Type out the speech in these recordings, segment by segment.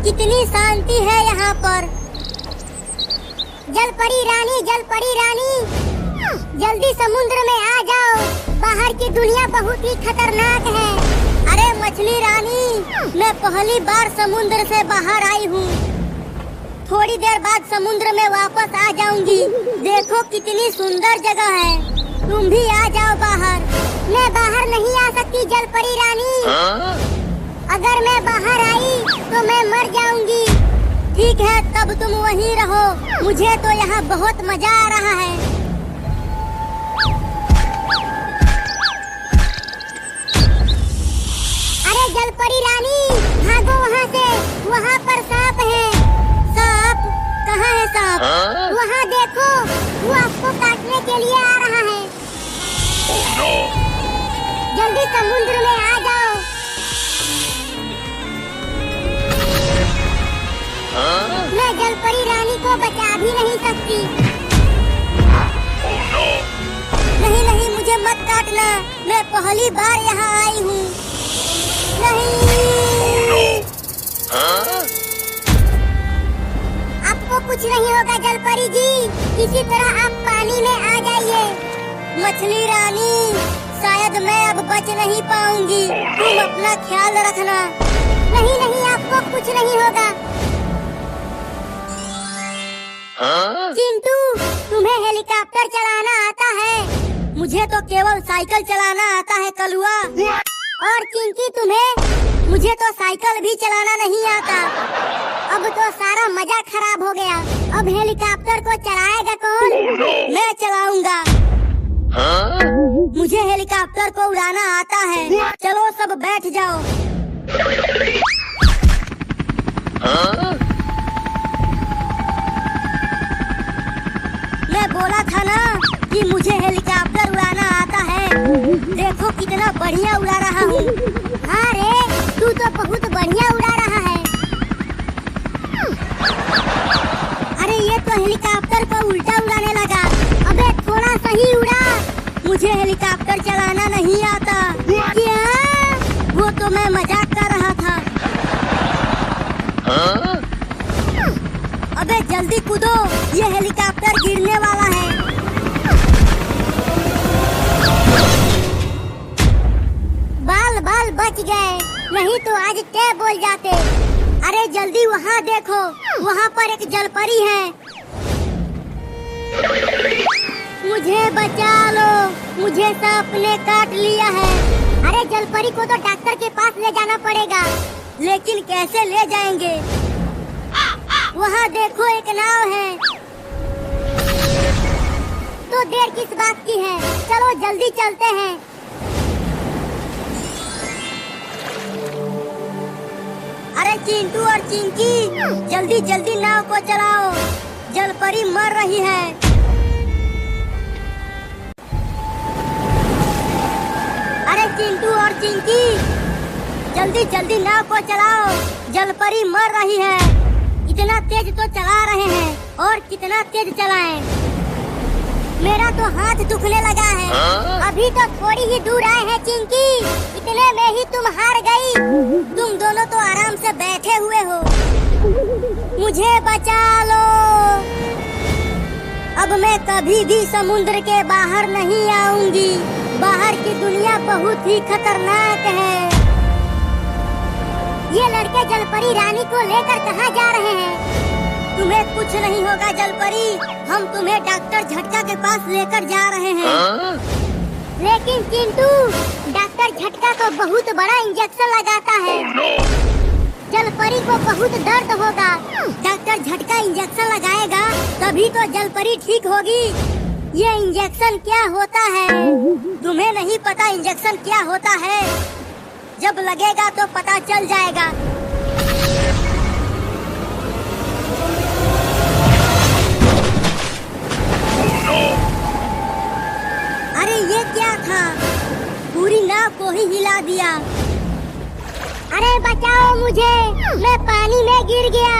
कितनी शांति है यहाँ पर। जलपरी रानी, जल्दी समुद्र में आ जाओ, बाहर की दुनिया बहुत ही खतरनाक है। अरे मछली रानी, मैं पहली बार समुद्र से बाहर आई हूँ, थोड़ी देर बाद समुद्र में वापस आ जाऊंगी। देखो कितनी सुंदर जगह है, तुम भी आ जाओ बाहर। मैं बाहर नहीं आ सकती जलपरी रानी, अगर मैं बाहर आई तो मैं मर जाऊंगी। ठीक है, तब तुम वहीं रहो, मुझे तो यहाँ बहुत मजा आ रहा है। अरे जलपरी रानी, भागो वहाँ से, वहाँ पर सांप है। सांप? कहाँ है सांप? वहाँ देखो, वो आपको काटने के लिए आ रहा है। जल्दी समुद्र में आ जाओ। मैं जलपरी रानी को बचा भी नहीं सकती। नहीं, मुझे मत काटना, मैं पहली बार यहाँ आई हूँ। नहीं, आपको कुछ नहीं होगा जलपरी जी, किसी तरह आप पानी में आ जाइए। मछली रानी, शायद मैं अब बच नहीं पाऊंगी, तुम अपना ख्याल रखना। नहीं, आपको कुछ नहीं होगा। चिंटू, तुम्हें हेलीकॉप्टर चलाना आता है? मुझे तो केवल साइकिल चलाना आता है कलुआ। और चिंकी तुम्हें? मुझे तो साइकिल भी चलाना नहीं आता। अब तो सारा मजा खराब हो गया। अब हेलीकॉप्टर को चलाएगा कौन? मैं चलाऊंगा। मुझे हेलीकॉप्टर को उड़ाना आता है। चलो सब बैठ जाओ। मैं बोला था ना कि मुझे हेलीकॉप्टर उड़ाना आता है। देखो कितना बढ़िया उड़ा रहा हूँ। हाँ रे, तू तो बहुत बढ़िया उड़ा रहा है। अरे ये तो हेलीकॉप्टर को उल्टा उड़ाने लगा। अबे थोड़ा सही उड़ा, मुझे हेलीकॉप्टर चलाना नहीं आता। क्या? वो तो मैं मजाक कर रहा था। अबे जल्दी कूदो, ये हेलीकॉप्टर गिरने वाला है। बाल बच गए, नहीं तो आज क्या बोल जाते। अरे जल्दी वहाँ देखो, वहाँ पर एक जलपरी है। मुझे बचा लो, मुझे सांप ने काट लिया है। अरे जलपरी को तो डॉक्टर के पास ले जाना पड़ेगा, लेकिन कैसे ले जाएंगे? वहाँ देखो एक नाव है। तो देर किस बात की है, चलो जल्दी चलते हैं। अरे चिंटू और चिंकी, जल्दी जल्दी नाव को चलाओ, जलपरी मर रही है। अरे चिंटू और चिंकी, जल्दी जल्दी नाव को चलाओ, जलपरी मर रही है। इतना तेज तो चला रहे हैं, और कितना तेज चलाएं? मेरा तो हाथ दुखने लगा है। अभी तो थोड़ी ही दूर आए हैं चिंकी, इतने में ही तुम हार गई। तुम दोनों तो आराम से बैठे हुए हो। मुझे बचा लो, अब मैं कभी भी समुद्र के बाहर नहीं आऊंगी। बाहर की दुनिया बहुत ही खतरनाक है। ये लड़के जलपरी रानी को लेकर कहाँ जा रहे हैं? तुम्हें कुछ नहीं होगा जलपरी, हम तुम्हें डॉक्टर झटका के पास लेकर जा रहे हैं। लेकिन चिंटू, डॉक्टर झटका तो बहुत बड़ा इंजेक्शन लगाता है। जलपरी को बहुत दर्द होगा। डॉक्टर झटका इंजेक्शन लगाएगा तभी तो जलपरी ठीक होगी। ये इंजेक्शन क्या होता है? तुम्हें नहीं पता इंजेक्शन क्या होता है? जब लगेगा तो पता चल जाएगा। अरे ये क्या था? पूरी नाव को ही हिला दिया। अरे बचाओ मुझे, मैं पानी में गिर गया।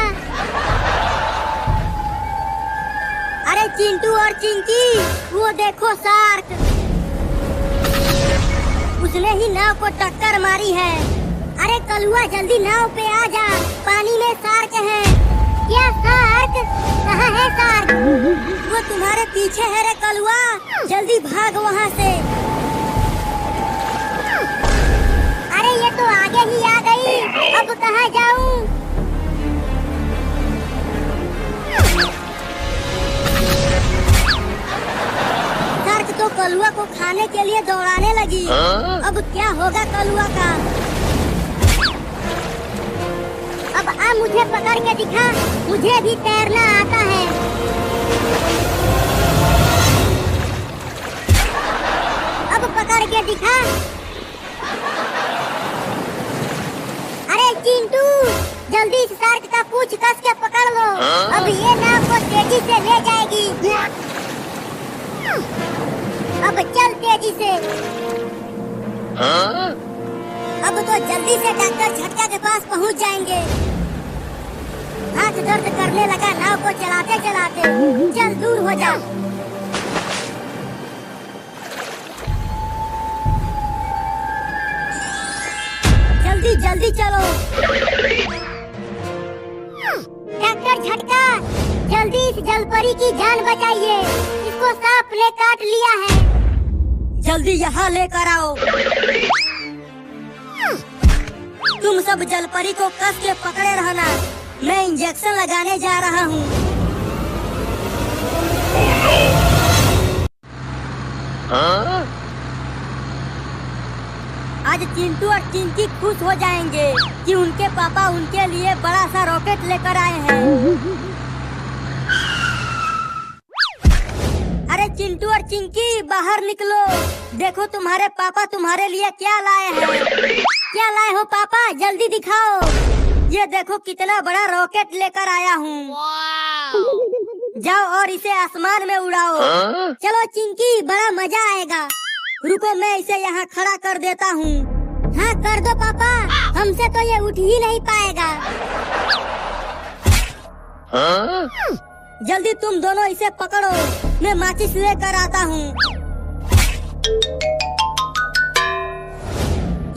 अरे चिंटू और चिंकी, वो देखो शार्क, उसने ही नाव को टक्कर मारी है। अरे कलुआ जल्दी नाव पे आ जा, पानी में शार्क है। क्या शार्क? कहाँ है शार्क? वो तुम्हारे पीछे है रे कलुआ, जल्दी भाग वहाँ से। अरे ये तो आगे ही आ गई, अब कहाँ जाऊँ? शार्क तो कलुआ को खाने के लिए दौड़ाने लगी। अब क्या होगा कलुआ का? अब आ मुझे पकड़ के दिखा, मुझे भी तैरना आता है। अब पकड़ के दिखा। अरे चिंटू, जल्दी इस शार्क का पूंछ कस के पकड़ लो। अब ये नाव को तेजी से ले जाएगी। अब चल तेजी से। अब तो जल्दी से डॉक्टर झटका के पास पहुंच जाएंगे। हाथ दर्द करने लगा नाव को चलाते चलाते। चल दूर हो जा। जल्दी जल्दी चलो। डॉक्टर झटका, जल्दी इस जलपरी की जान बचाइए। इसको सांप ने काट लिया है। जल्दी यहाँ लेकर आओ। तुम सब जलपरी को कस के पकड़े रहना, मैं इंजेक्शन लगाने जा रहा हूँ। आज चिंटू और चिंकी खुश हो जाएंगे कि उनके पापा उनके लिए बड़ा सा रॉकेट लेकर आए हैं। अरे चिंटू और चिंकी बाहर निकलो, देखो तुम्हारे पापा तुम्हारे लिए क्या लाए हैं। क्या लाए हो पापा, जल्दी दिखाओ। ये देखो कितना बड़ा रॉकेट लेकर आया हूँ। जाओ और इसे आसमान में उड़ाओ। चलो चिंकी, बड़ा मजा आएगा। रुको मैं इसे यहाँ खड़ा कर देता हूँ। हाँ कर दो पापा, हमसे तो ये उठ ही नहीं पाएगा। जल्दी तुम दोनों इसे पकड़ो, मैं माचिस लेकर आता हूँ।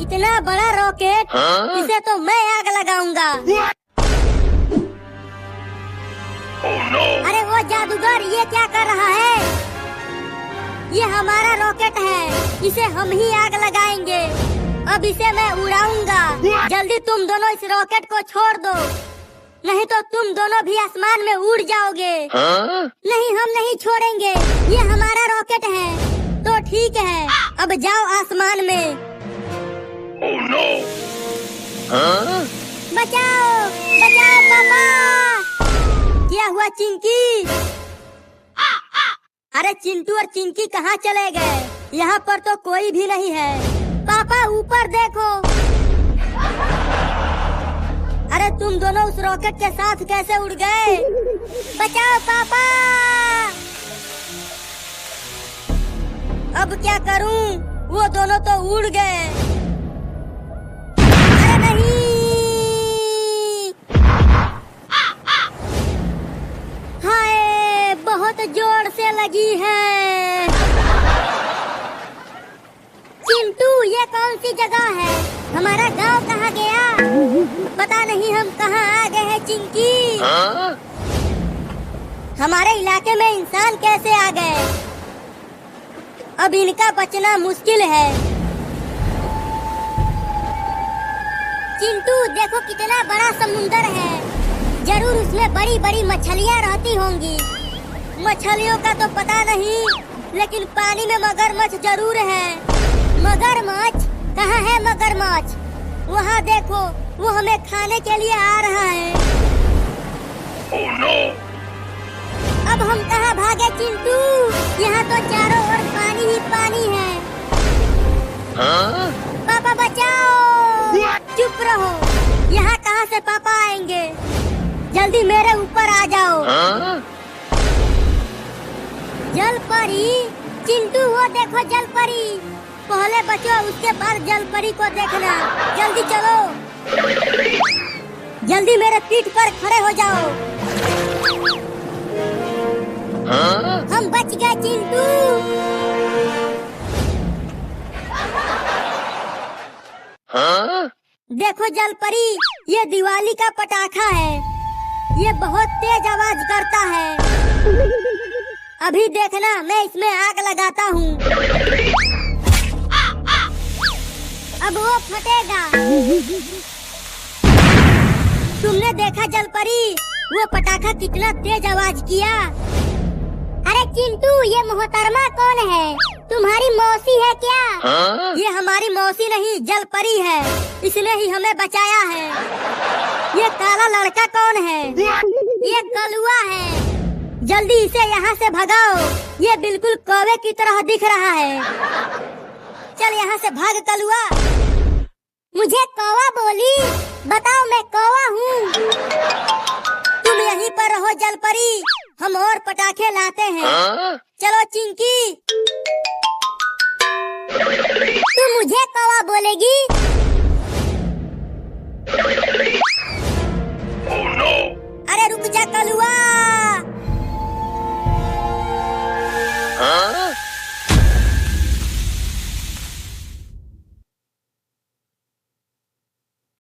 इतना बड़ा रॉकेट, इसे तो मैं आग लगाऊंगा। अरे वो जादूगर, ये क्या कर रहा है? ये हमारा रॉकेट है, इसे हम ही आग लगाएंगे। अब इसे मैं उड़ाऊंगा। जल्दी तुम दोनों इस रॉकेट को छोड़ दो, नहीं तो तुम दोनों भी आसमान में उड़ जाओगे। नहीं, हम नहीं छोड़ेंगे, ये हमारा रॉकेट है। तो ठीक है, अब जाओ आसमान में। Oh no! बचाओ, बचाओ पापा। क्या हुआ चिंकी? अरे चिंटू और चिंकी कहाँ चले गए? यहाँ पर तो कोई भी नहीं है। पापा ऊपर देखो। अरे तुम दोनों उस रॉकेट के साथ कैसे उड़ गए? बचाओ पापा। अब क्या करूं? वो दोनों तो उड़ गए। अरे नहीं, हाय बहुत जोर से लगी है। चिंटू, ये कौन सी जगह है? हमारा गांव कहाँ गया? पता नहीं हम कहाँ आ गए हैं चिंकी। हमारे इलाके में इंसान कैसे आ गए? अब इनका बचना मुश्किल है। चिंटू देखो कितना बड़ा समुंदर है, जरूर उसमें बड़ी बड़ी मछलियाँ रहती होंगी। मछलियों का तो पता नहीं, लेकिन पानी में मगरमच्छ जरूर है। मगरमच्छ? कहाँ है मगरमच्छ? वहाँ देखो, वो हमें खाने के लिए आ रहा है। Oh no! अब हम कहाँ भागे चिंटू? यहाँ तो चारों ओर पानी ही पानी है। पापा बचाओ! चुप रहो, यहाँ कहाँ से पापा आएंगे? जल्दी मेरे ऊपर आ जाओ। जल परी, चिंटू वो देखो जल परी। पहले बचो, उसके बाद जल परी को देखना। जल्दी चलो, जल्दी मेरे पीठ पर खड़े हो जाओ। हम बच गए चिंटू। देखो जल परी, ये दिवाली का पटाखा है। ये बहुत तेज आवाज करता है। अभी देखना मैं इसमें आग लगाता हूँ। अब वो फटेगा। तुमने देखा जलपरी, वो पटाखा कितना तेज आवाज किया। अरे चिंटू, ये मोहतरमा कौन है? तुम्हारी मौसी है क्या? ये हमारी मौसी नहीं, जलपरी है। इसने ही हमें बचाया है। ये काला लड़का कौन है? ये कलुआ है। जल्दी इसे यहाँ से भगाओ। ये बिल्कुल कौवे की तरह दिख रहा है। चल यहाँ से भाग कलुआ। मुझे कौवा बोली? बताओ मैं कौवा हूँ। तुम यहीं पर रहो जलपरी, हम और पटाखे लाते हैं। चलो चिंकी, तू मुझे कौवा बोलेगी?